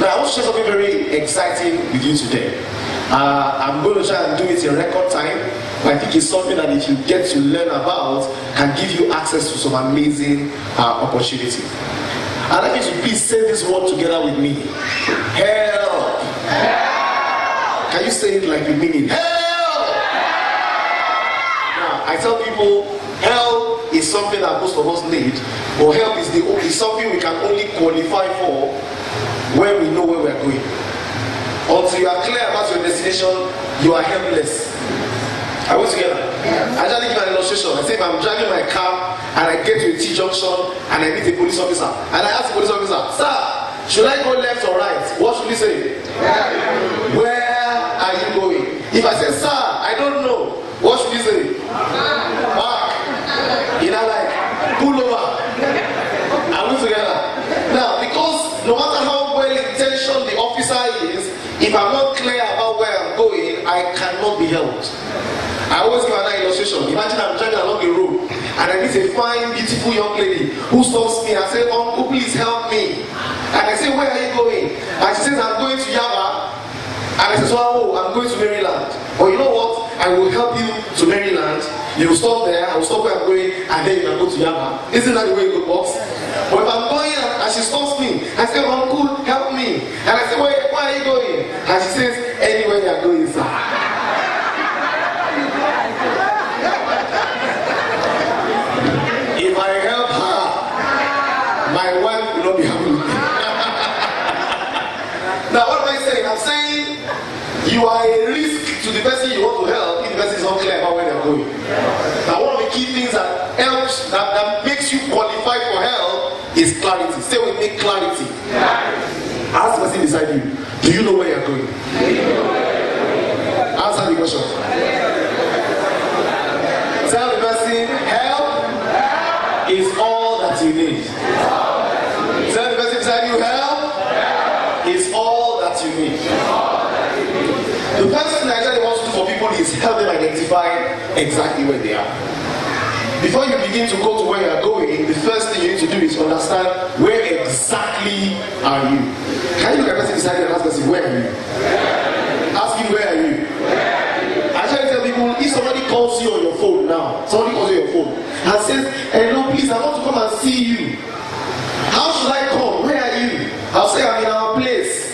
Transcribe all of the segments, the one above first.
Now I want to share something very exciting with you today. I'm going to try and do it in record time. I think it's something that if you get to learn about can give you access to some amazing opportunity. I'd like you to please say this word together with me. Help. Help. Can you say it like you mean it? Help. Now I tell people help is something that most of us need, but help is something we can only qualify for when we know where we are going. Until you are clear about your destination, you are helpless. Are we together? I just give an illustration. I say if I'm driving my car and I get to a T junction and I meet a police officer and I ask the police officer, "Sir, should I go left or right?" What should he say? Where are you going? If I say, "Sir, I don't know," what should he say? Back. You know, like, pull over. Are we together? Now, because no matter how well intentioned the officer is, if I'm not clear about where I'm going, I cannot be helped. I always give an illustration. Imagine I'm driving along a road and I meet a fine, beautiful young lady who stops me and says, "Uncle, please help me." And I say, "Where are you going?" And she says, "I'm going to Yaba." And I say, "Oh, I'm going to Maryland." Or you know what? I will help you to Maryland. You will stop there, I will stop where I'm going, and then you can go to Yaba. Isn't that the way it works? But if I'm going and she stops me, I say, "Uncle, help me." And I say, where are you going? And she says, "Anywhere you are going, sir." If I help her, my wife will not be happy with me. Now what am I saying? I'm saying you are a risk to the person you want to help if the person is not clear about where they're going. Now one of the key things that helps, that makes you qualify for help is clarity. Say with me, clarity. Ask the person beside you, do you know where you're going? Answer the question. Tell the person, help is all that you need. Tell the person beside you, help is all that you need. The first thing I really want to do for people is help them identify exactly where they are. Before you begin to go to where you are going, the first thing you need to do is understand where exactly are you. Can you look at the person beside you and ask them, where are you? Ask him, where are you? I try to tell people, if somebody calls you on your phone now, somebody calls you on your phone and says, "Hello, please, I want to come and see you. How should I come? Where are you?" I'll say, "I'm in our place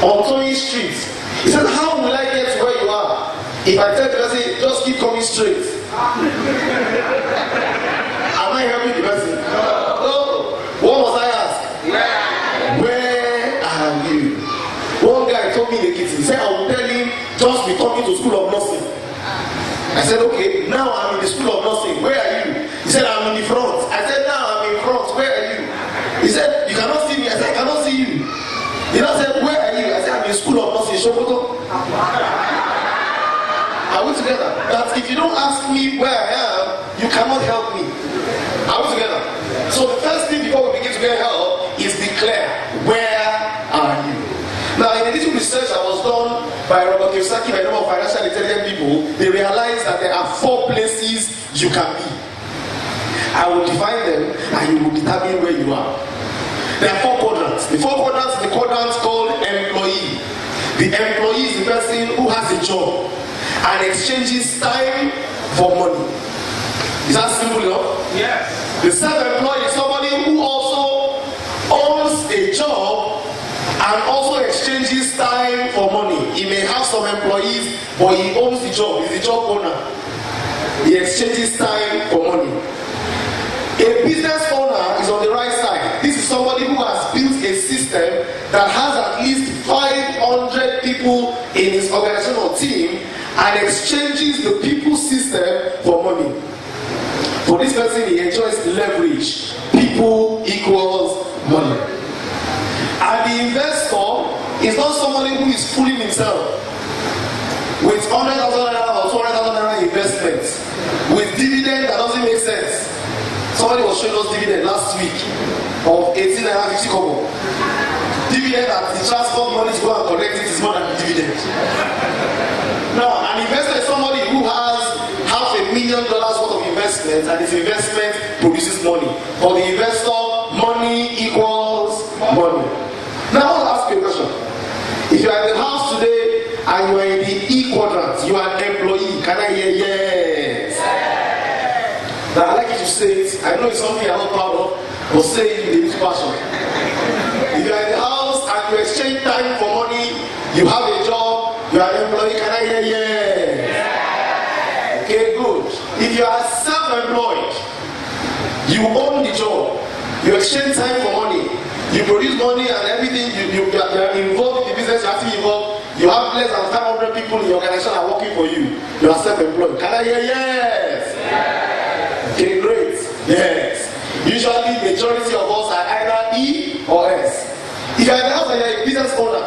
on Tony Street." He says, "How will I get to where you are?" If I tell the person, "Just keep coming straight." Am I helping the person? No. What must I ask? Where are you? One guy told me in the kitchen, he said, "I will tell him, just be coming to school of nursing." I said, "Okay, now I'm in the school of nursing. Where are you?" He said, "I'm in the front." I said, "Now I'm in front. Where are you?" He said, "You cannot see me." I said, "I cannot see you." He now said, "Where are you?" I said, "I'm in the school of nursing, Shokoto." Are we together? That if you don't ask me where I am, you cannot help me. Are we together? So the first thing before we begin to get help is declare, where are you? Now in a little research that was done by Robert Kiyosaki by a number of financial intelligent people, they realized that there are 4 places you can be. I will define them and you will determine where you are. There are 4 quadrants. The 4 quadrants, the quadrants called employee. The employee is the person who has a job and exchanges time for money. Is that simple enough? Yes. The self-employed is somebody who also owns a job and also exchanges time for money. He may have some employees, but he owns the job. He's the job owner. He exchanges time for money. A business owner is on the right side. This is somebody who has built a system that has at least 500 people in his organizational team and exchanges the people system for money. For this person, he enjoys leverage. People equals money. And the investor is not somebody who is fooling himself with 100,000 naira or 200,000 naira investments with dividend that doesn't make sense. Somebody was showing us dividend last week of 18 naira 50 kobo. Dividend that the transport money to go and collect it is more than the dividend. Now, an investor is somebody who has $500,000 worth of investment and his investment produces money. For the investor, money equals money. Now I want to ask you a question. you are in the house today and you are in the E quadrant, you are an employee. Can I hear yes? Now I like you to say it. I know it's something I'm not proud of, but say it in this passion. If you are in the house and you exchange time for money, you have a job, you are an employee. Can I hear yes? Okay, good. If you are self-employed, you own the job, you exchange time for money, you produce money and everything, you are involved in the business, you have to be involved, you have less than 500 people in your organization are working for you, you are self-employed. Can I hear yes? Okay, great. Yes. Usually majority of us are either E or S. If you are in the house and you are a business owner,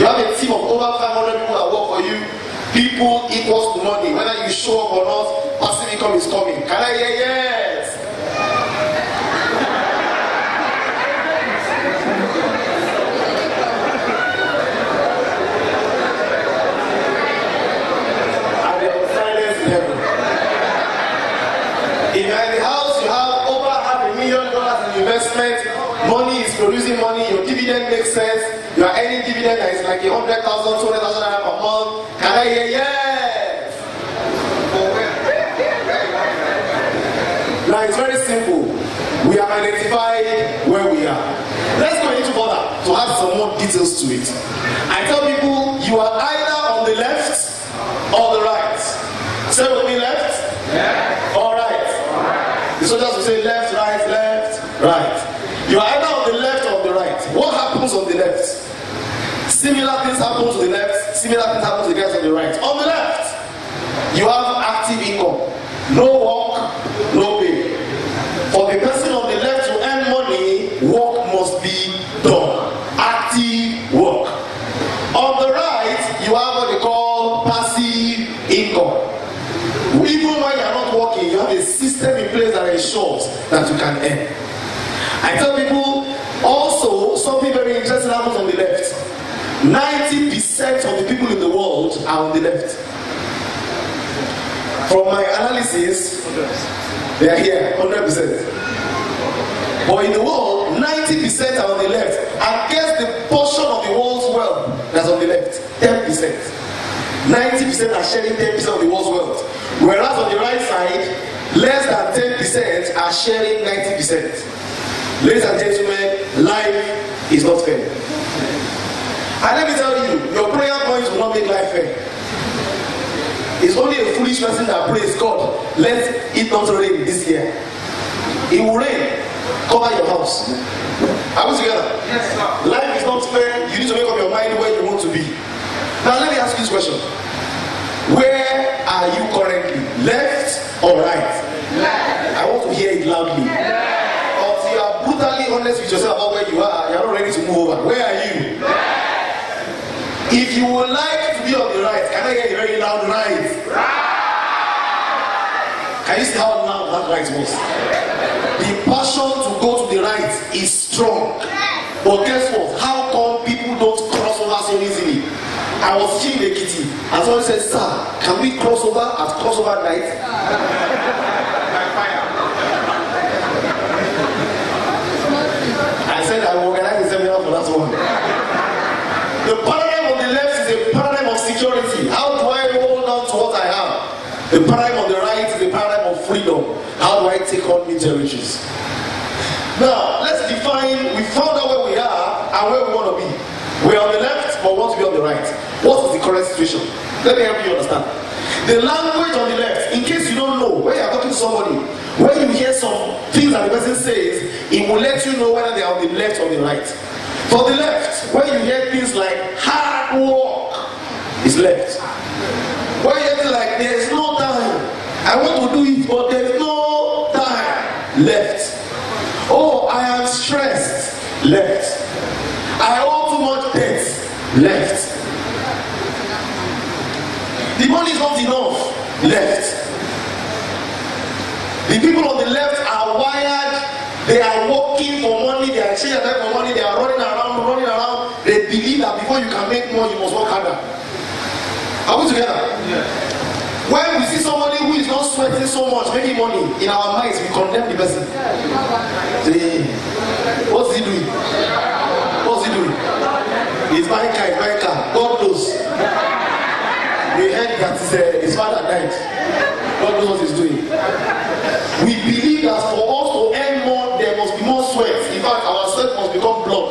you have a team of over 500 people that work for you. People equals to money. Whether you show up or not, passive income is coming. Can I hear yes? And there was silence in heaven. If you are in the house, you have over $500,000 in investment. Money is producing money. Your dividend makes sense. You are earning dividend that is like $100,000, $200,000 per month. Can I hear yes? Now it's very simple. We have identified where we are. Let's go a little further to add some more details to it. I tell people you are either on the left or the right. Say with me, left or right. The soldiers will say left, right. You are either on the left or on the right. What happens on the left? Similar things happen to the left, similar things happen to the guys on the right. On the left, you have active income. No work, no pay. For the person on the left to earn money, work must be done. Active work. On the right, you have what they call passive income. Even when you are not working, you have a system in place that ensures that you can earn. I tell people also something very interesting happens on the left. 90% of the people in the world are on the left. From my analysis, they are here, 100%. But in the world, 90% are on the left. And guess the portion of the world's wealth that's on the left? 10%. 90% are sharing 10% of the world's wealth. Whereas on the right side, less than 10% are sharing 90%. Ladies and gentlemen, life is not fair. And let me tell you, your prayer points will not make life fair. It's only a foolish person that prays, God, let it not rain this year. It will rain. Cover your house. Are we together? Yes, sir. Life is not fair. You need to make up your mind where you want to be. Now let me ask you this question. Where are you currently? Left or right? Left. I want to hear it loudly. Or you are brutally honest with yourself about where you are, you are not ready to move over. Where are you? If you would like to be on the right, can I hear a very loud right? Can you see how loud that right was? The passion to go to the right is strong. But guess what? How come people don't cross over so easily? I was seeing the kitty and someone said, sir, can we cross over at crossover night? I said I will organize a seminar for that one. The paradigm on the left is a paradigm of security. How do I hold on to what I have? The paradigm on the right is the paradigm of freedom. How do I take on new territories? Now, let's define, we found out where we are and where we want to be. We are on the left, but we want to be on the right. What is the correct situation? Let me help you understand. The language on the left, in case you don't know, when you are talking to somebody, when you hear some things that the person says, it will let you know whether they are on the left or the right. For the left, when you hear things like hard work, it's left. When you hear things like there is no time, I want to do it, but there is no time, left. Oh, I am stressed, left. I owe too much debt, left. The money is not enough, left. The people on the left are wired, they are working for money, they are exchanging time for money, they are running around. They believe that before you can make more, you must work harder. Are we together? Yeah. When we see somebody who is not sweating so much, making money, in our minds, we condemn the person. Say, what's he doing? What's he doing? He's buying car. God knows. We heard that his father died. God knows what he's doing. We believe that for us to earn more, there must be more sweat. In fact, our sweat must become blood.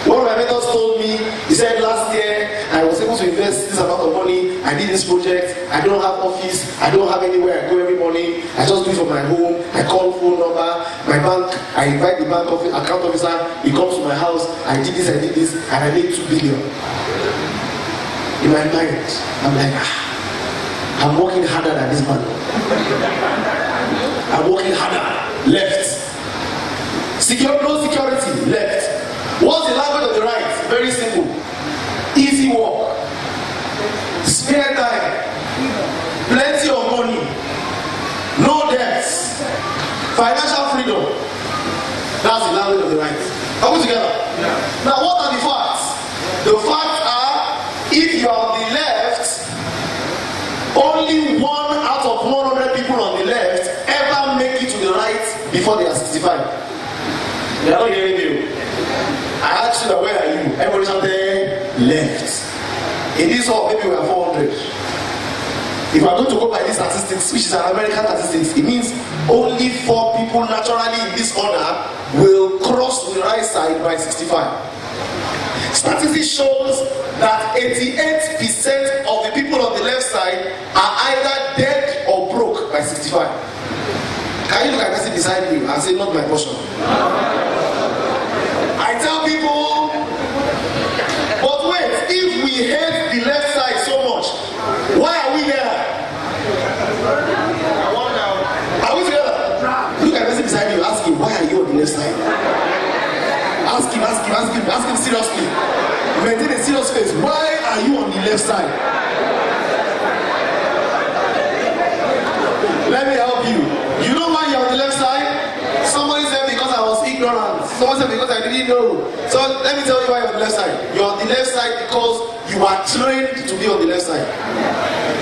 One of my mentors told me, he said last year I was able to invest this amount of money. I did this project. I don't have office. I don't have anywhere I go every morning. I just do it from my home. I call phone number. My bank, I invite the bank account officer. He comes to my house. I did this, and I made 2 billion. In my mind, I'm like, I'm working harder than this man. I'm working harder. Left. No security. Left. What's the language of the right? Very simple. Easy work. Spare time. Plenty of money. No debts. Financial freedom. That's the language of the right. Are we together? Yeah. Now what are the facts? The facts are, if you are on the left, only 1 out of 100 people on the left ever make it to the right before they are 65. They are not hearing you. I asked you, where are you? Everybody's out there left. In this hall, maybe we are 400. If we are going to go by these statistics, which is an American statistics, it means only 4 people naturally in this order will cross to the right side by 65. Statistics shows that 88% of the people on the left side are either dead or broke by 65. Can you look at the person beside you and say, not my portion? I tell people, but wait, if we hate the left side so much, why are we there? Are we together? Look at the person beside you, ask him, why are you on the left side? Ask him seriously. Maintain a serious face. Why are you on the left side? Let me help you. You know why you're on the left side? Somebody said because I was ignorant. Someone said because I didn't know. So let me tell you why you're on the left side. You're on the left side because you are trained to be on the left side.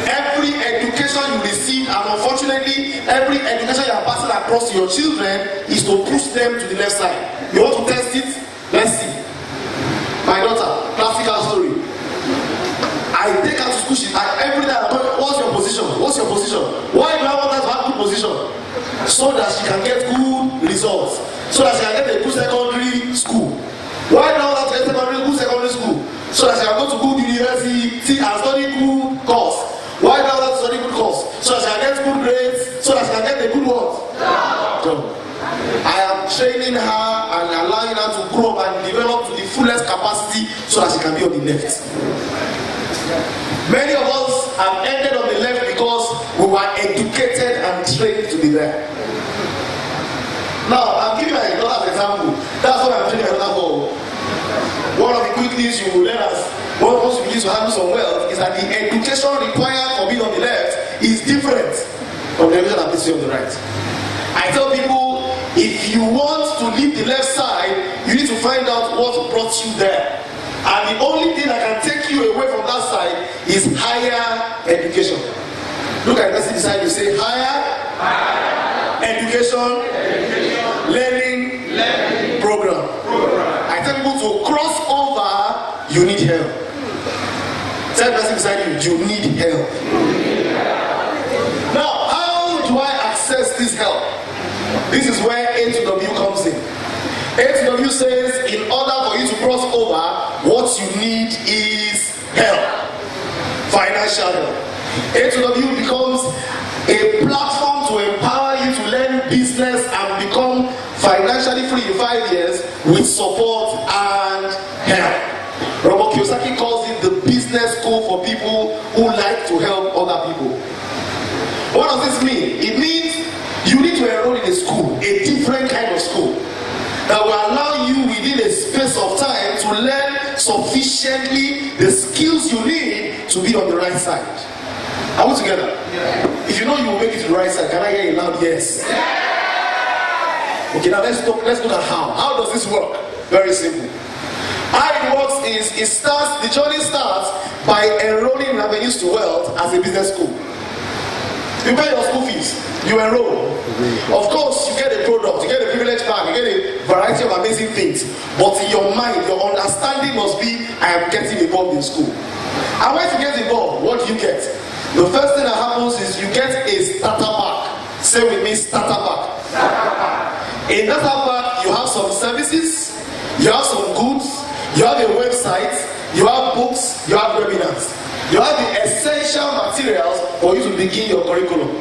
Every education you receive, and unfortunately, every education you are passing across to your children is to push them to the left side. You want to test it? Let's see. My daughter, classical story. I take her to school. Every day, what's your position? Why do I want her to have good position? So that she can get good results. So that she can get a good secondary school. Why do I want her to get good secondary school? So that she can go to good university and study good course. Why do I want her to study good course? So that she can get good grades. So that she can get a good what? Job. I am training her and allowing her to grow up and develop to the fullest capacity so that she can be on the left. Many of us have ended on the left because we were educated and trained to be there. Now, I'm giving my daughter an example. That's what I'm training my daughter for. One of the quick things you will learn as once you begin to handle some wealth is that the education required for being on the left is different from the education that places you on the right. I tell people, if you want to leave the left side, you need to find out what brought you there. And the only thing that can take you away from that side is higher education. Look at the person beside you, say higher education, learning program. I tell people to cross over, you need help. Tell the person beside you, you need help. Now, how do I access this help? This is where A2W comes in. A2W says, in order for you to cross over, what you need is help. Financial help. A2W becomes a platform to empower you to learn business and become financially free in 5 years with support and help. Robert Kiyosaki calls it the business school for people who like to help other people. What does this mean? It means you need to enroll in a school, a different kind of school, that will allow you within a space of time to learn sufficiently the skills you need to be on the right side. Are we together? Yeah. If you know you will make it to the right side, can I hear a loud yes? Yeah. Okay, now let's look at how. How does this work? Very simple. How it works is the journey starts by enrolling in Avenues to Wealth as a business school. You pay your school fees, you enroll. Of course, you get a product, you get a privilege bag, you get a variety of amazing things. But in your mind, your understanding must be, I am getting involved in school. And when you get involved, what do you get? The first thing that happens is you get a starter pack. Say with me, starter pack. In that pack, you have some services, you have some goods, you have a website, you have books, you have webinars. You have the essential materials for you to begin your curriculum.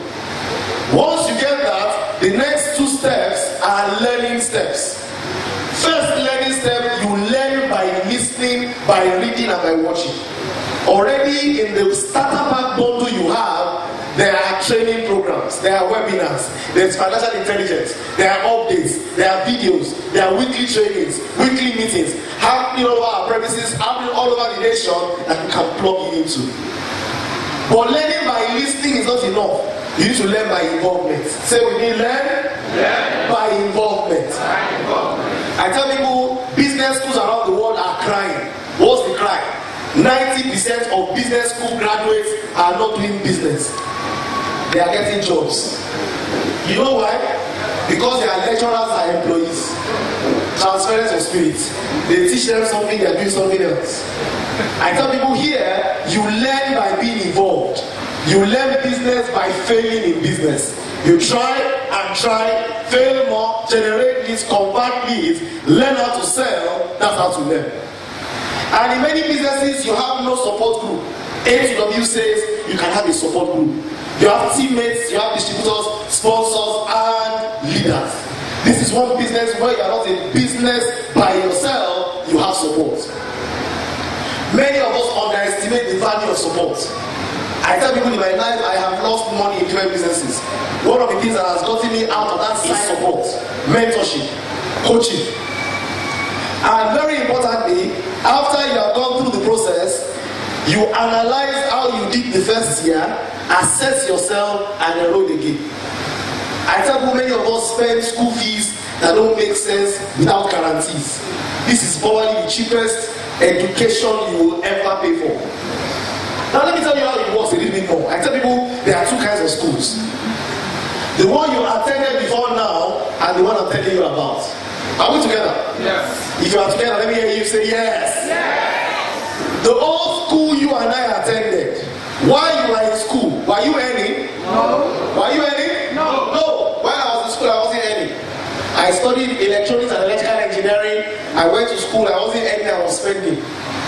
Once you get that, the next two steps are learning steps. First learning step, you learn by listening, by reading, and by watching. Already in the starter pack bundle you have, there are training programs, there are webinars, there's financial intelligence, there are updates, there are videos, there are weekly trainings, weekly meetings, happening all over our premises, happening all over the nation that you can plug into. But learning by listening is not enough. You need to learn by involvement. Say with me, learn by involvement. I tell people, business schools around the world are crying. What's the cry? 90% of business school graduates are not doing business. They are getting jobs. You know why? Because their lecturers are employees. Transference of spirit. They teach them something, they are doing something else. I tell people here, you learn by being involved. You learn business by failing in business. You try and try, fail more, generate leads, convert leads, learn how to sell, that's how to learn. And in many businesses, you have no support group. A2W says you can have a support group. You have teammates, you have distributors, sponsors, and leaders. This is one business where you are not a business by yourself, you have support. Many of us underestimate the value of support. I tell people in my life, I have lost money in different businesses. One of the things that has gotten me out of that is support, mentorship, coaching. And very importantly, after you have gone through the process, you analyze how you did the first year, assess yourself, and enroll again. I tell you, many of us spend school fees that don't make sense without guarantees. This is probably the cheapest education you will ever pay for. Now let me tell you how it works a little bit more. I tell people there are two kinds of schools. The one you attended before now, and the one I'm telling you about. Are we together? Yes. If you are together, let me hear you say yes. Yes. The old school you and I attended, while you were in school, were you earning? No. Were you earning? No. No. While I was in school, I wasn't earning. I studied electronics and electrical engineering. I went to school, I wasn't earning, I was spending.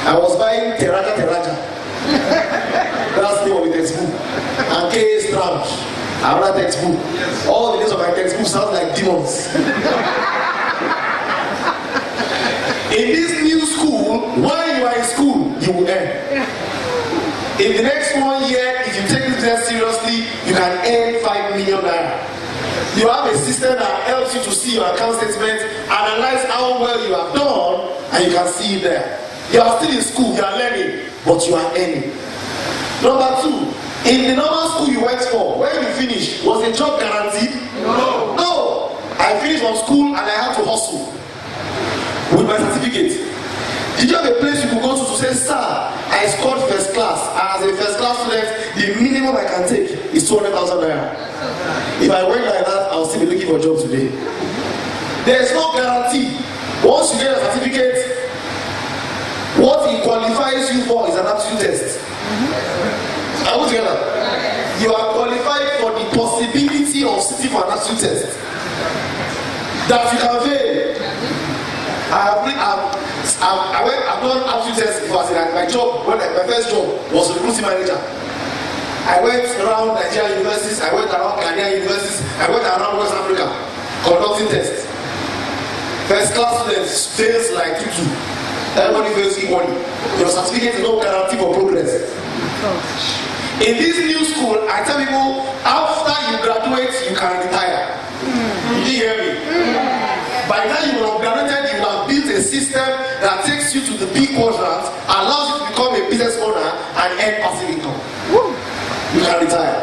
I was buying Teraja. That's the name of the textbook. And K.A. Stroud, another textbook. Yes. All the names of my textbook sound like demons. In this new school, while you are in school, you will earn. In the next 1 year, if you take this test seriously, you can earn 5 million naira. You have a system that helps you to see your account statement, analyze how well you have done, and you can see it there. You are still in school, you are learning, but you are earning. Number two, in the normal school you went for, when you finished, was the job guaranteed? No. No. I finished from school and I had to hustle with my certificate. Did you have a place you could go to say, sir, I scored first class. As a first class student, the minimum I can take is 200,000 naira. If I went like that, I will still be looking for a job today. There is no guarantee. Once you get a certificate, what it qualifies you for is an aptitude test. Are we together? You are qualified for the possibility of sitting for an aptitude test. That you can fail. I've done aptitude tests before. My job, my first job was recruiting manager. I went around Nigerian universities, I went around Ghanaian universities, I went around West Africa conducting tests. First class students fails like 2-2. Everybody fails equally. Your certificate is no guarantee for progress. In this new school, I tell people, after you graduate, you can retire. You didn't hear me? By the time you have graduated, you have built a system that takes you to the big quadrant, allows you to become a business owner and earn passive income. You can retire.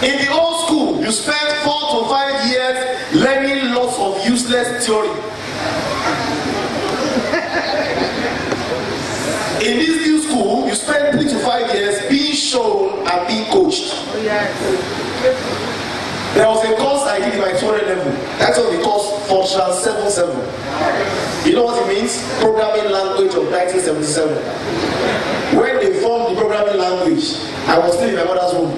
In the old school, you spent 4 to 5 years learning lots of useless theory. In this new school, you spend 3 to 5 years being shown and being coached. There was a course I did in my 200 level. That's what we call Functional 77. You know what it means? Programming language of 1977. When they formed the programming language, I was still in my mother's womb.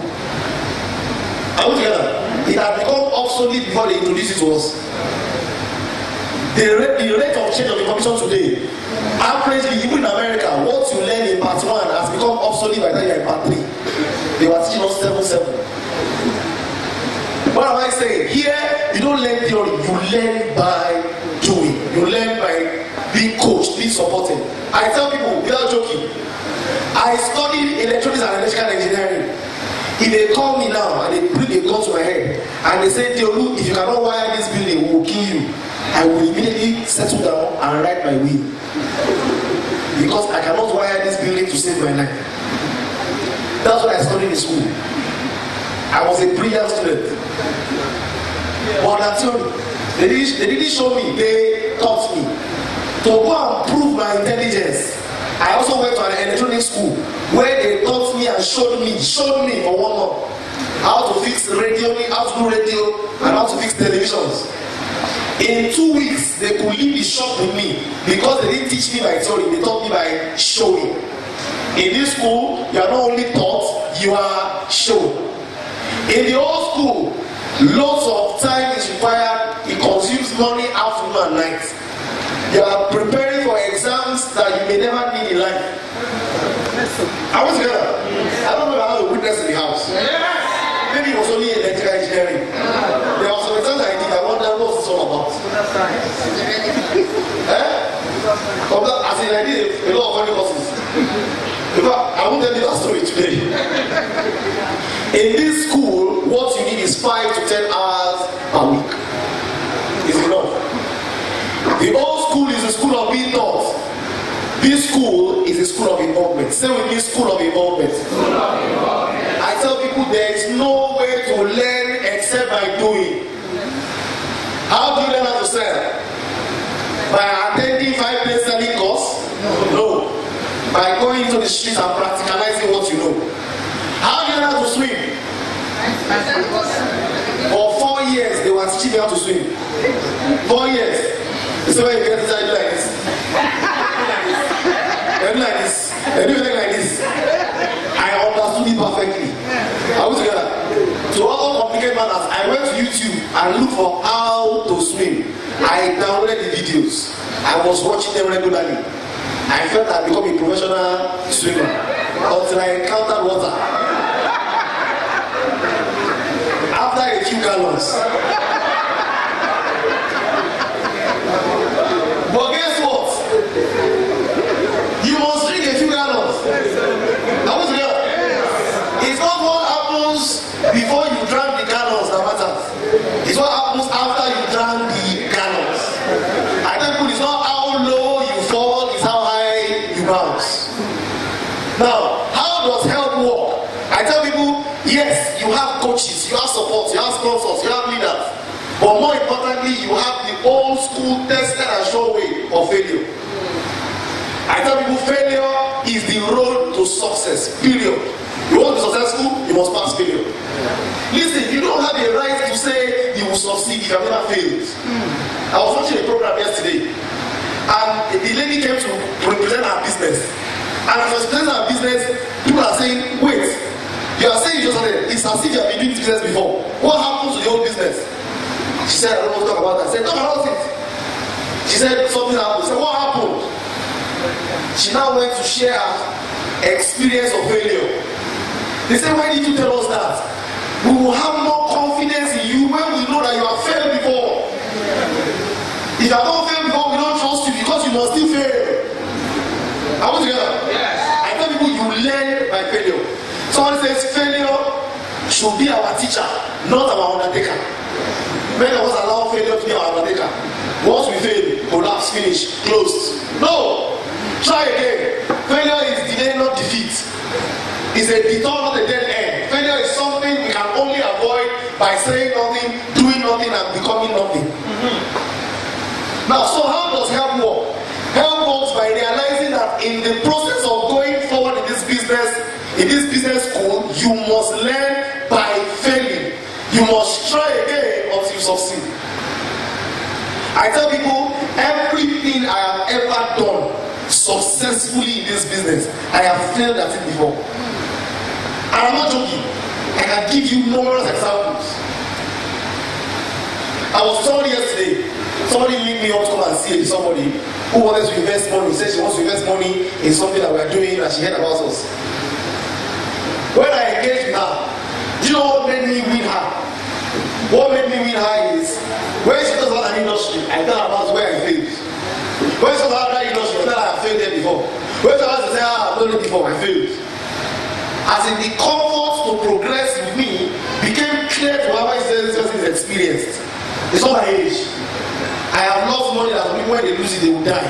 Are we together? It had become obsolete before they introduced it to us. The rate of change of information today, averagely, even in America, what you learn in part 1 has become obsolete by the time you're in part 3. They were teaching us 7-7. What am I saying? Here, you don't learn theory, you learn by doing. You learn by being coached, being supported. I tell people, without joking, I studied electronics and electrical engineering. If they call me now and they bring a gun to my head and they say, Theolu, if you cannot wire this building, we will kill you, I will immediately settle down and write my will. Because I cannot wire this building to save my life. That's what I studied in school. I was a brilliant student. But that theory, they didn't show me, they taught me. To go and prove my intelligence, I also went to an electronic school where they taught me and showed me for 1 month how to fix radio, how to do radio, and how to fix televisions. In 2 weeks, they could leave the shop with me because they didn't teach me by theory, they taught me by showing. In this school, you are not only taught, you are shown. In the old school, lots of time is required. It consumes morning, afternoon, and night. You are preparing for exams that you may never need in life. Are we together? I don't know if I have a witness in the house. Maybe it was only electrical engineering. There was some exams I did. I wonder what it's all about. As in, I did a lot of funny courses. In fact, I won't tell you that story today. In this school, what you need is 5 to 10 hours a week. It's enough. The old school is a school of being taught. This school is a school of involvement. Say with me, school of involvement. I tell people there is no way to learn except by doing. How do you learn how to sell? By attending 5-day selling course? No. By going into the streets and practicalizing what you know. How do you learn how to swim? For 4 years, they were teaching me how to swim. 4 years. So when you get inside, you like this. And like this. And do it like this. I understood it perfectly. Are we together? To all complicated matters, I went to YouTube and looked for how to swim. I downloaded the videos. I was watching them regularly. I felt I become a professional swimmer until I encountered water. After a few gallons. But guess what? You must drink a few gallons. Are we together? It's not what happens before you drank the gallons that matters. It's what happens after you drank the gallons. I tell people it's not how low you fall, it's how high you bounce. Now, how does help work? I tell people, yes, you have coaches, you have support, you have sponsors, you have leaders. But more importantly, you have the old school tested and sure way of failure. I tell people failure is the road to success, period. You want to be successful, you must pass failure. Listen, you don't have a right to say you will succeed if you have never failed. I was watching a program yesterday, and the lady came to represent her business. And as she represents her business, people are saying, wait, you are saying you just started. It's as if you have been doing business before. What happened to the old business? She said, I don't want to talk about that. I said, talk about it. She said, something happened. I said, what happened? She now went to share her experience of failure. They said, why did you tell us that? We will have more confidence in you when we know that you have failed before. If you have not failed before, we don't trust you because you must still fail. Are we together? Yes. I tell people you learn by failure. Someone says failure should be our teacher, not our undertaker. Many of us allow failure to be our undertaker. Once we fail, collapse, finish, closed. No! Try again. Failure is delay, not defeat. It's a detour, not a dead end. Failure is something we can only avoid by saying nothing, doing nothing, and becoming nothing. Now, so how does help work? Help works by realizing that in the process of going forward in this business school, you must learn by failing. You must try I tell people everything I have ever done successfully in this business, I have failed at it before. And I'm not joking. I can give you numerous examples. I was with somebody yesterday. Somebody linked me up to come and see somebody who wanted to invest money. Said she wants to invest money in something that we are doing and she heard about us. When I engaged with her, do you know what made me win her? What made me win her is when she talks about an industry, I tell her about where I failed. When she talks about that industry, I tell her I failed there before. When she talks about say, I've done it before, I failed. As in the comfort to progress with me became clear to her when she said this person is experienced. It's not my age. I have lost money that people when they lose it they will die.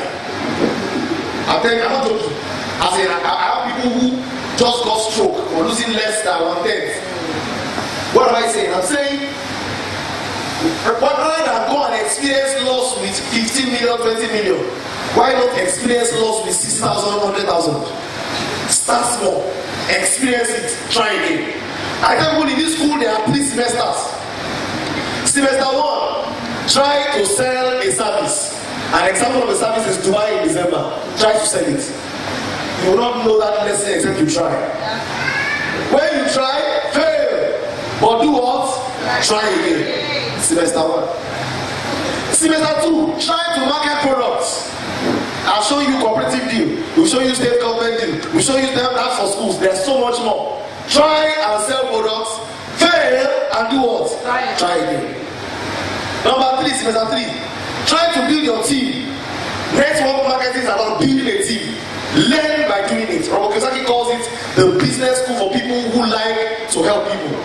I'm telling you, I'm not joking. As in, I have people who just got stroke for losing less than 1/10. What am I saying? I'm saying rather than go and experience loss with 15 million, 20 million, why not experience loss with 6,000, 100,000? Start small, experience it, try again. I tell people in this school there are 3 semesters. Semester 1, try to sell a service. An example of a service is Dubai in December. Try to sell it. You will not know that lesson except you try. When you try, fail. But do what? Try again. Semester 1. Semester 2, try to market products. I'll show you cooperative deal. We'll show you state government deal. We'll show you that for schools. There's so much more. Try and sell products. Fail and do what? Try again. Number 3, semester 3. Try to build your team. Network marketing is about building a team. Learn by doing it. Robert Kiyosaki calls it the business school for people who like to help people.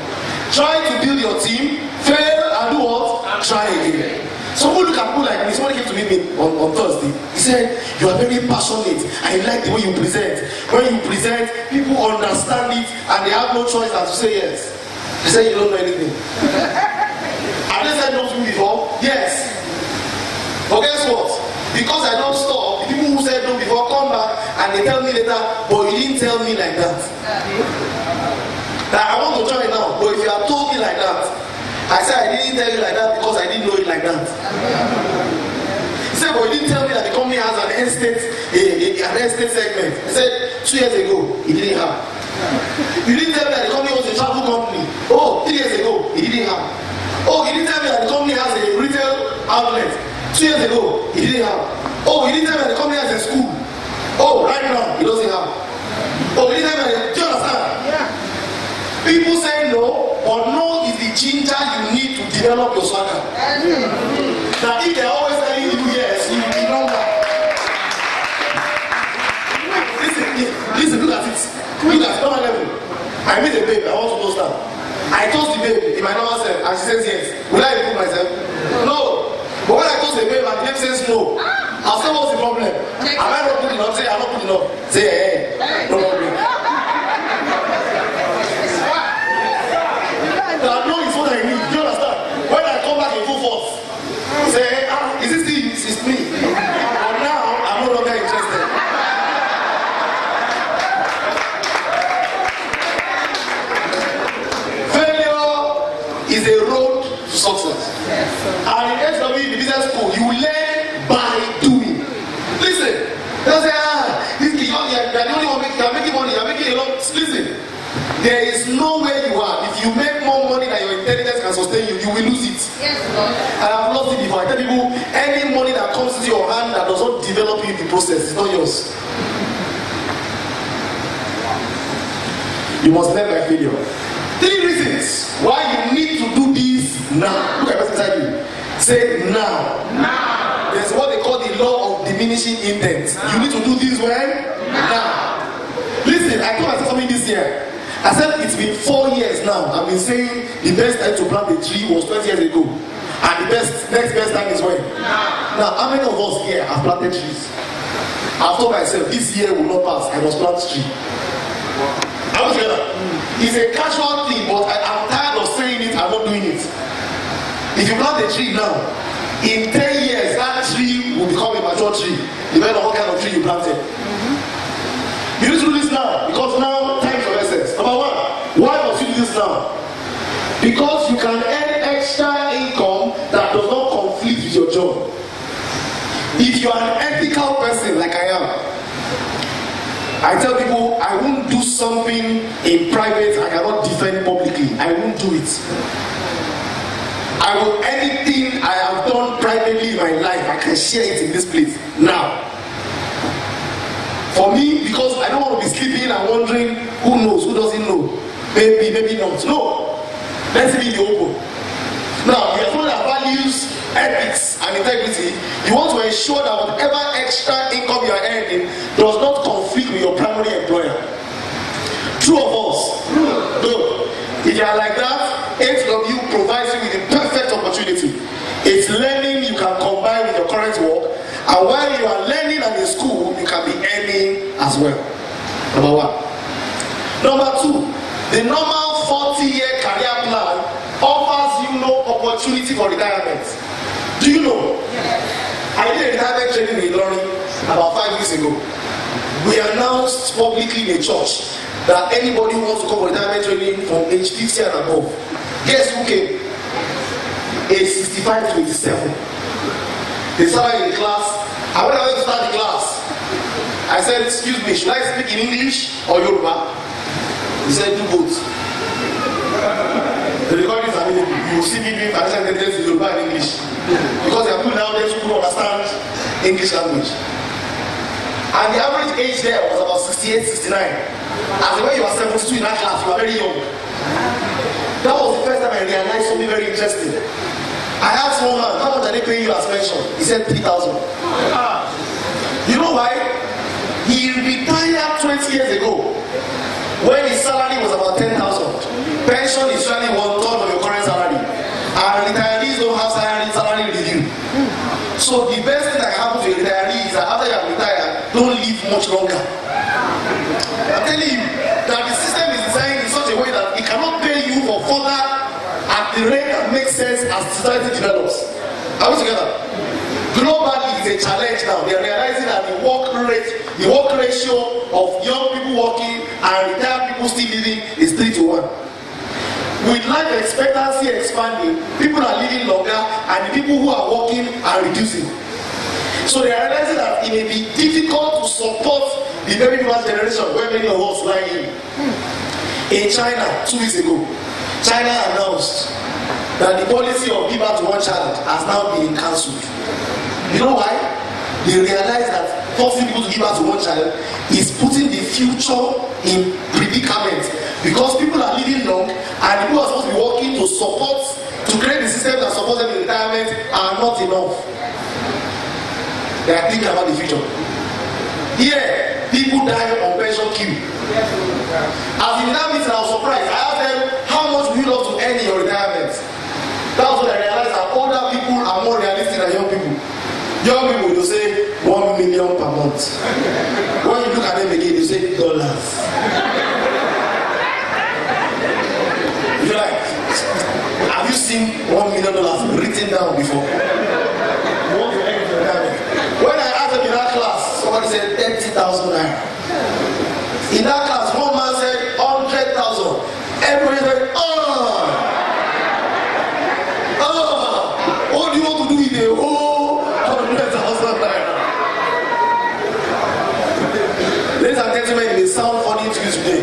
Try to build your team, fail and do what? Try again. Someone look at people like me. Somebody came to meet me on Thursday. He said, you are very passionate. I like the way you present. When you present, people understand it and they have no choice than to say yes. They say you don't know anything. Have they said no to me before? Yes. But guess what? Because I don't stop, the people who said no before come back and they tell me later, but you didn't tell me like that. That I want to join now, but if you have told me like that, I said I didn't tell you like that because I didn't know it like that. He said, but you didn't tell me that the company has an estate segment. He said 2 years ago, he didn't have. You didn't tell me that the company was a travel company. Oh, 3 years ago, he didn't have. Oh, he didn't tell me that the company has a retail outlet. 2 years ago, he didn't have. Oh, he didn't tell me that the company has a school. Oh, right now, he doesn't have. Oh, he didn't tell me that. Do you understand? Yeah. People say no, but no is the ginger you need to develop your swagger. Now, if they're always telling you yes, you will be number. Listen, look at it. Look at normal level. I meet a babe, I want to toast her. I toast the babe in my normal self, and she says yes. Will I improve myself? No. But when I toast the babe and the babe says no, I'll say what's the problem? Am I not good enough? Say I'm not good enough. Say hey, no problem. That no is what I need. Do you understand? When I come back in full force, say is this still it's me? And now I'm no longer interested. Is a road to success. And in SW, in the business school, you learn by doing. Listen, they say, you're the only one making money, you're making a lot. Listen, there is nowhere you are. If you make more money than your intelligence can sustain you, you will lose it. Yes, Lord. And I've lost it before. I tell people, any money that comes into your hand that does not develop you in the process is not yours. You must learn by failure. 3 reasons why you need to do this now. Look at the person beside you. Say now. Now. There's what they call the law of diminishing intent. Now. You need to do this when? Now. Listen, I told myself something this year. I said it's been 4 years now. I've been saying the best time to plant a tree was 20 years ago. And the next best time is when? Now, how many of us here have planted trees? I've told myself this year will not pass. I must plant a tree. How was together? It's a casual thing, but I'm tired of saying it, I'm not doing it. If you plant a tree now, in 10 years, that tree will become a mature tree, depending on what kind of tree you planted. You need to do this now, because now time is of essence. Number 1, why must you do this now? Because you can earn extra income that does not conflict with your job. you are an ethical person like I am, I tell people I won't do something in private I cannot defend publicly. I won't do it. I will, anything I have done privately in my life, I can share it in this place now. For me, because I don't want to be sleeping and wondering who knows, who doesn't know. Maybe, maybe not. No. Let's be in the open. Now, you have someone that values ethics and integrity. You want to ensure that whatever extra income you are earning does not conflict with your primary employer. True of us. No. If you are like that, HW provides you with the perfect opportunity. It's learning you can combine with your current work, and while you are learning at the school, you can be earning as well. Number one. Number two, the normal 40-year career plan offers you no opportunity for retirement. Do you know? I did a retirement training in Ilorin about 5 weeks ago. We announced publicly in a church that anybody who wants to come for retirement training from age 50 and above, guess who came? Age 65 to 87. They started in the class. And when I went to start the class, I said, excuse me, should I speak in English or Yoruba? He said, do both. The recording is available. You will see me doing financial intelligence in Yoruba and English. Because there are people nowadays who don't understand English language. And the average age there was about 68, 69. As when you are 72 in that class, you are very young. That was the first time I realized something very interesting. I asked one man, how much are they paying you as pension? He said 3,000. You know why? He retired 20 years ago when his salary was about 10,000. Pension is usually 1/3 of your current salary. And retirees don't have salary review. So the best thing that happens to a retiree is that after you have retired, don't live much longer. I'm telling you that the system is designed in such a way that it cannot pay you for further at the rate that makes sense as society develops. Are we together? Globally, it's a challenge now. They are realizing that the work ratio of young people working and retired people still living is 3:1. With life expectancy expanding, people are living longer and the people who are working are reducing. So they are realizing that it may be difficult to support the baby boomers generation where many of us lie in. In China, 2 weeks ago, China announced that the policy of give birth to one child has now been cancelled. You know why? They realize that forcing people to give birth to one child is putting the future in predicament because people are living long and people are supposed to be working to support, to create the system that supports them in retirement are not enough. They are thinking about the future. Here, people die on pension queue. As in that meeting, I was surprised. I asked them, how much would you love to earn in your retirement? That was when I realized that older people are more realistic than young people. Young people will say 1 million per month. When you look at them again, you say dollars. You're like, have you seen $1 million written down before? When I asked them in that class, somebody said 30,000 naira. In that class, one man said 100,000. Everybody said, what do you want to do with the whole 100,000 naira? Ladies and gentlemen, it may sound funny to you today.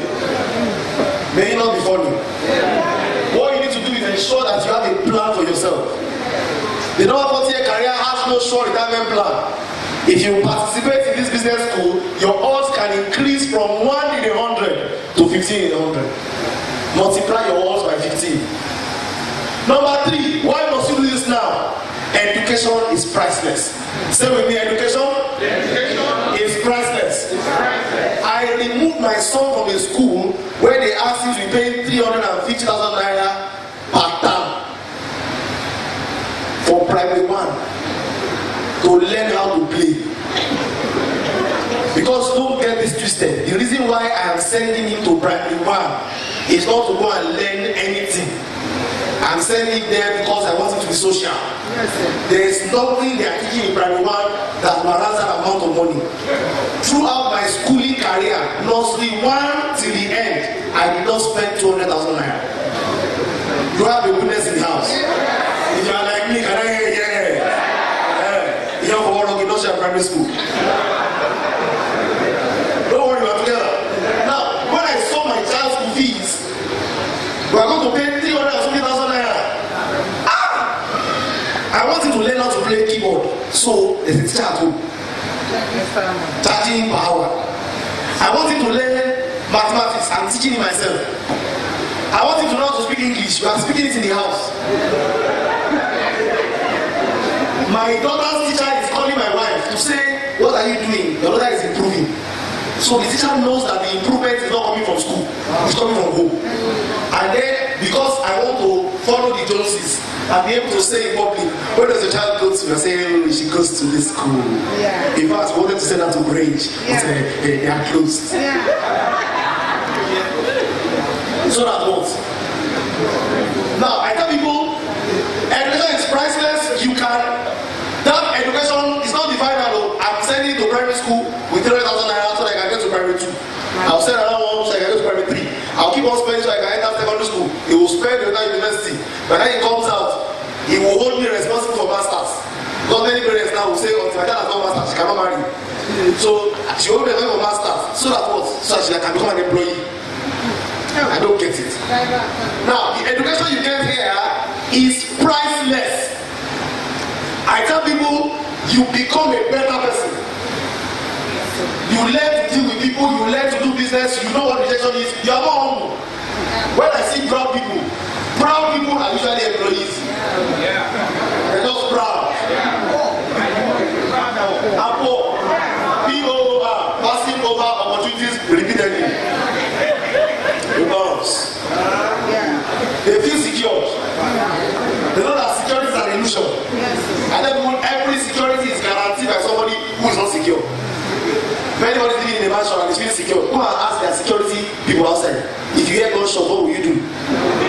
May it not be funny. What you need to do is ensure that you have a plan for yourself. The normal 40-year career has no sure retirement plan. If you participate in this business school, your odds can increase from 1 in 100 to 15 in 100. Multiply your odds by 15. Number 3, why must you do this now? Education is priceless. Say with me, education is priceless. I removed my son from a school where they asked him to pay 350,000 naira per term for primary 1 to learn how to play. Because don't get this twisted. The reason why I am sending him to primary 1 is not to go and learn anything. I'm sending him there because I want him to be social. There is nothing they are teaching in primary 1 that warrants that amount of money. Throughout my schooling career, nursery 1 till the end, I did not spend 200,000 naira. You have a witness in the house. If you are like me, can I hear? Yeah. You have a primary There's a teacher at home. Charging per hour. I want him to learn mathematics. I'm teaching him myself. I want him to know how to speak English. You are speaking it in the house. My daughter's teacher is calling my wife to say, what are you doing? Your daughter is improving. So the teacher knows that the improvement is not coming from school. It's coming from home. And then, because I want to follow the Joneses and be able to say in public, where does the child go to? I say, oh, she goes to this school. Yeah. In fact, I wanted to send her to Grange. Yeah. They are closed. Yeah. So that what? Now, I tell people, education is priceless. You can, that education is not the final. I'm sending to primary school with 300,000 naira so that I can get to primary 2. I'll send another one so I can get to primary 3. I'll keep on spending so I can enter secondary school. He will spend the entire university. But when he comes out, he will hold me responsible for masters. Because many parents now will say, oh, my child has no masters, she cannot marry. So she will be responsible for masters. So that what? So that she can become an employee. I don't get it. Now, the education you get here is priceless. I tell people, you become a better person. You learn to deal with people, you learn to do business, you know what rejection is, you are more humble. When I see proud people are usually employees. They're just proud. Apple, P-O-O-R, passing over opportunities repeatedly. Because they feel secure. They know that security is an illusion. And then every security is guaranteed by somebody who is not secure. If anybody is living in a mansion and is feeling secure, go and ask their security people outside. If you hear gunshot, what will you do?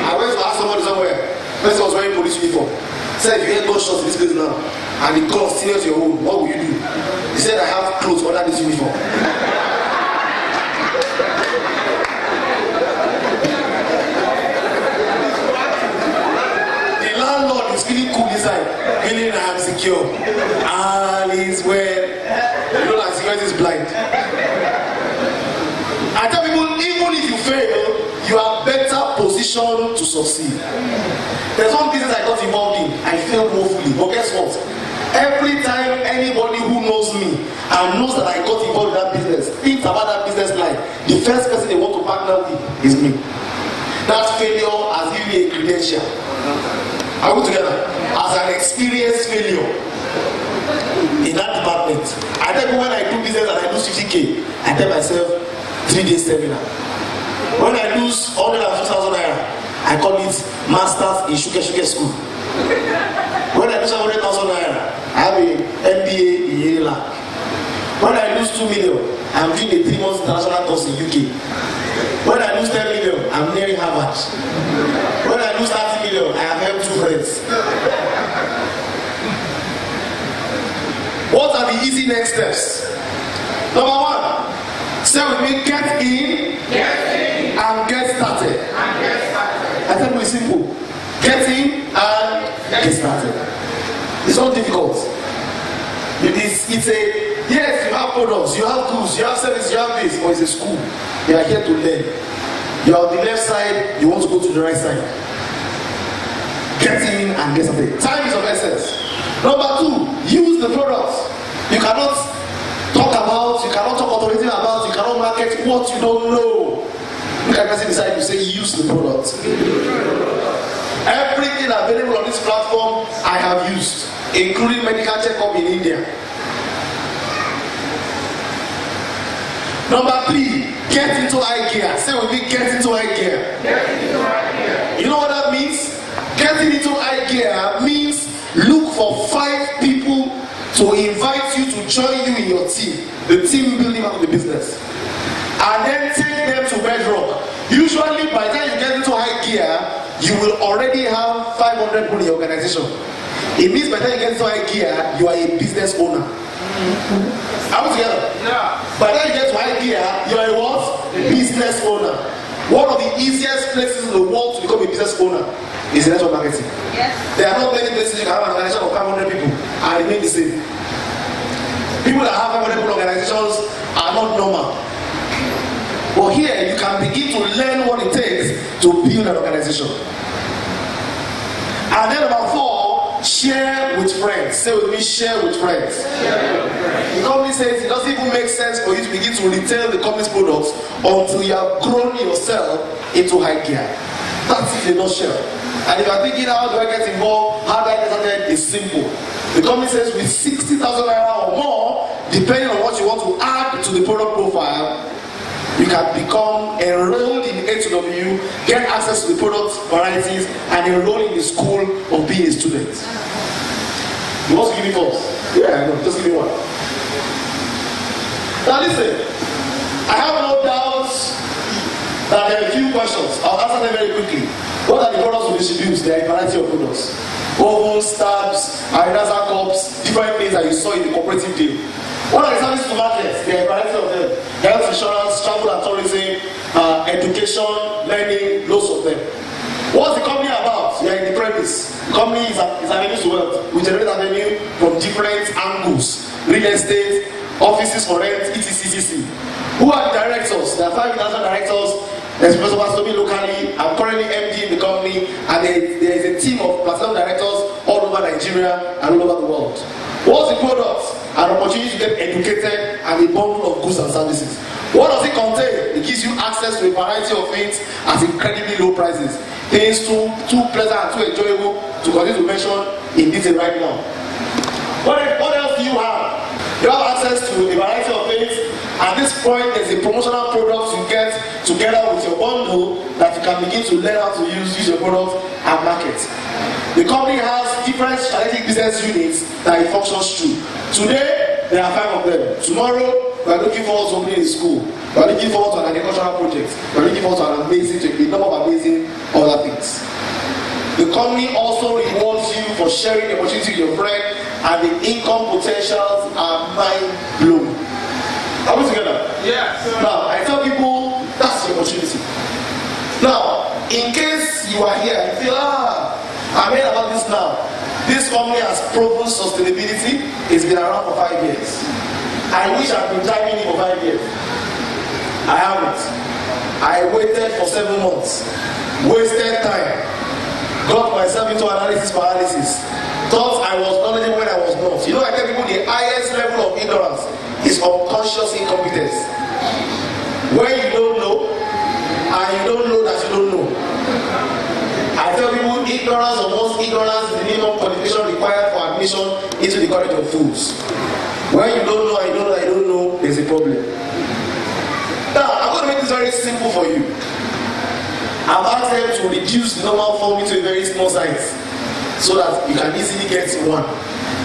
I went to ask somebody somewhere. Person was wearing police uniform. Said, if you hear gunshots in this place now, and the gun senior to your home, what will you do? He said, I have clothes under this uniform. The landlord is feeling cool inside, feeling I am secure. All is well. You know that security is blind. I tell people, even if you fail, you are better positioned to succeed. There's one business I got involved in. I failed woefully. But guess what? Every time anybody who knows me and knows that I got involved in that business thinks about that business line, the first person they want to partner with is me. That failure has given me a credential. Are we together? As an experienced failure in that department. I tell you, when I do business and I lose 50K, I tell myself 3 days seminar. When I lose 150,000 naira, I call it Masters in Shuke School. When I lose 100,000 naira, I have a MBA in Yale. When I lose 2 million, I'm doing a 3 months international course in UK. When I lose 10 million, I'm nearing Harvard. When I lose 30 million, I have helped 2 friends. What are the easy next steps? Number 1, say with me, get in, and get started. I tell you it's simple. Get in and get started. It's not difficult. It's a, yes, you have products, you have goods, you have services, you have this, but it's a school. You are here to learn. You are on the left side, you want to go to the right side. Get in and get started. Time is of essence. Number 2, use the products. You cannot talk about, you cannot talk authoritative about, you cannot market what you don't know. Look at the person beside you, say use the product. Everything available on this platform I have used, including medical checkup in India. Number 3, get into eye care. Say with me, get into eye care. You know what that means? Getting into eye care means look for 5 people to invite you to join you in your team, the team building of the business, and then take them to bedrock. Usually by the time you get into high gear, you will already have 500 people in your organization. It means by the time you get into high gear, you are a business owner. Are we together? Yeah. By the time you get to high gear, you are a what? Business owner. One of the easiest places in the world to become a business owner is network marketing. Yes. There are not many places you can have an organization of 500 people and remain the same. People that have 500 people organizations are not normal. But here you can begin to learn what it takes to build an organization. And then number 4, Share with friends. Say with me, share with friends. The company says it doesn't even make sense for you to begin to retail the company's products until you have grown yourself into high gear. That's it in a nutshell. And if you are thinking, how do I get involved? How do I get started? It's simple. The company says with 60,000 naira or more, depending on what you want to add to the product profile, you can become enrolled in H&W, get access to the product varieties, and enroll in the school of being a student. You want to give me first? Yeah, I know. Just give me one. Now listen, I have no doubts that there are a few questions. I'll answer them very quickly. What are the products we distribute? There are a variety of products. Ovals, stabs, iridaza cups, different things that you saw in the cooperative deal. What are the services to markets? There are a variety of them. Health insurance, travel and tourism, education, learning, loads of them. What's the company about? You are in the premise. The company is avenues to wealth. We generate revenue from different angles. Real estate, offices for rent, etc. Who are the directors? There are 5 international directors. There's Professor Bastomi locally. I'm currently MD in the company, and there is a team of platinum directors all over Nigeria and all over the world. What's the product? An opportunity to get educated and a bundle of goods and services. What does it contain? It gives you access to a variety of things at incredibly low prices. Things too pleasant and too enjoyable to continue to mention in detail right now. What else do you have? You have access to a variety of things. At this point, there's a promotional product you get together with your bundle that you can begin to learn how to use your product and market. The company has different strategic business units that it functions through. Today, there are 5 of them. Tomorrow, we are looking forward to opening a school. We are looking forward to an agricultural project. We are looking forward to a number of amazing other things. The company also rewards you for sharing the opportunity with your friend, and the income potentials are mind-blowing. Are we together? Yes. Now, I tell people that's the opportunity. Now, in case you are here and you feel, I heard about this now. This company has proven sustainability. It's been around for 5 years. I wish I'd been driving it for 5 years. I haven't. I waited for 7 months. Wasted time. Got myself into analysis paralysis. Thought I was knowledgeable when I was not. You know, I tell people the highest level of ignorance is unconscious incompetence. When you don't know, and you don't know that you don't know. I tell people ignorance or most ignorance is the minimum qualification required for admission into the college of fools. When you don't know and you don't know that you don't know, there's a problem. Now, I'm going to make this very simple for you. I've asked them to reduce the normal form into a very small size so that you can easily get one.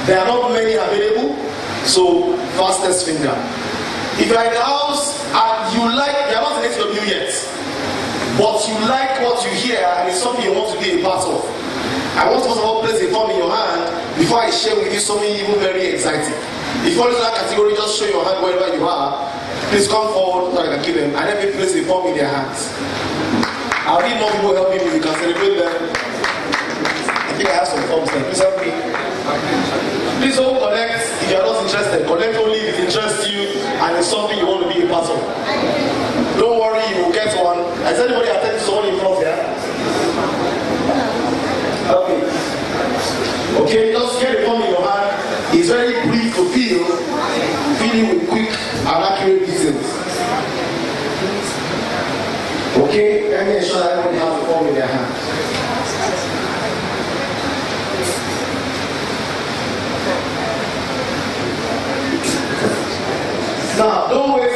There are not many available, so fastest finger. If you're in the house and you are not in HW yet, but you like what you hear and it's something you want to be a part of, I want to first of all place a form in your hand before I share with you something even very exciting. If you fall into that category, just show your hand wherever you are. Please come forward so I can give them, and let me place a form in their hands. I'll need more people helping me. You can celebrate them. I think I have some forms there. Please help me. Please don't collect if you are not interested. Collect only if it interests you and it's something you want to be a part of. Don't worry, you will get one. Has anybody attended to someone in front here? Okay. Okay, just get a form in your hand. It's very brief to filling with quick and accurate details. Okay, let me ensure that everybody has a form in their hand. Now, don't wait